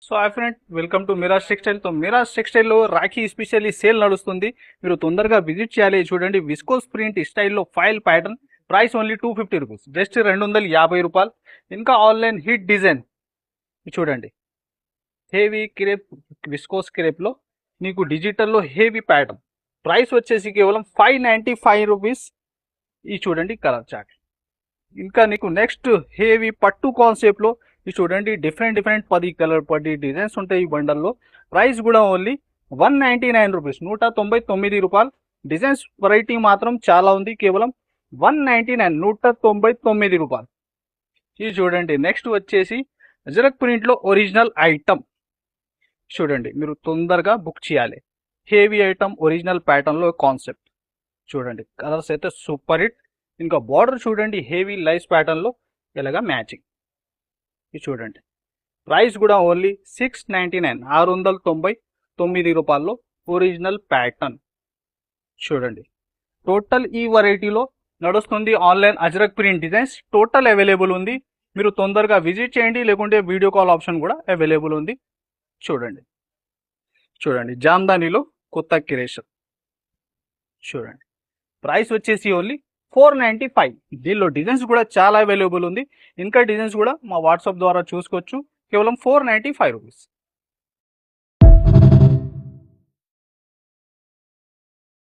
So hi friend, welcome to Miraj textile. తో మిరాజ్ టెక్స్టైల్లో రాఖీ స్పెషల్లీ సేల్ నడుస్తుంది. మీరు తొందరగా విజిట్ చేయాలి. చూడండి, విస్కోస్ ప్రింట్ స్టైల్లో ఫైల్ pattern, price only 250 rupees, just 250 రూపాయలు. ఇంకా ఆన్లైన్ హిట్ డిజైన్ చూడండి, హెవీ క్రేప్, విస్కోస్ క్రేప్లో మీకు డిజిటల్లో హెవీ ప్యాటర్న్, ప్రైస్ వచ్చేసి కేవలం 595 రూపీస్. ఇది చూడండి కలర్ చార్ట్. ఇంకా నీకు నెక్స్ట్ హెవీ పట్టు కాన్సెప్ట్లో ఇది చూడండి, డిఫరెంట్ 10 కలర్ 10 డిజైన్స్ ఉంటాయి ఈ బండల్లో. ప్రైస్ కూడా ఓన్లీ 199 రూపీస్, 199 రూపాయలు. డిజైన్స్ వెరైటీ మాత్రం చాలా ఉంది, కేవలం 199, 199 రూపాయలు. ఇది చూడండి, నెక్స్ట్ వచ్చేసి అజరక్ ప్రింట్లో ఒరిజినల్ ఐటమ్. చూడండి, మీరు తొందరగా బుక్ చేయాలి. హెవీ ఐటమ్, ఒరిజినల్ ప్యాటర్న్లో కాన్సెప్ట్ చూడండి, కలర్స్ అయితే సూపర్ హిట్. ఇంకా బార్డర్ చూడండి, హెవీ లైస్ ప్యాటర్న్లో ఇలాగా మ్యాచింగ్. ఇది చూడండి, ప్రైస్ కూడా ఓన్లీ 699, 699 రూపాయల్లో ఒరిజినల్ ప్యాటర్న్. చూడండి, టోటల్ ఈ వెరైటీలో నడుస్తుంది online ajrakh print designs total available ఉంది. మీరు తొందరగా విజిట్ చేయండి, లేకుంటే వీడియో కాల్ ఆప్షన్ కూడా అవైలబుల్ ఉంది. చూడండి జామ్దానిలో కొత్త క్రియేషన్. చూడండి, ప్రైస్ వచ్చేసి ఓన్లీ 495. దీనిలో డిజైన్స్ కూడా చాలా అవైలబుల్ ఉంది. ఇంకా డిజైన్స్ కూడా మా వాట్సాప్ ద్వారా చూసుకోవచ్చు. కేవలం 495 రూపీస్.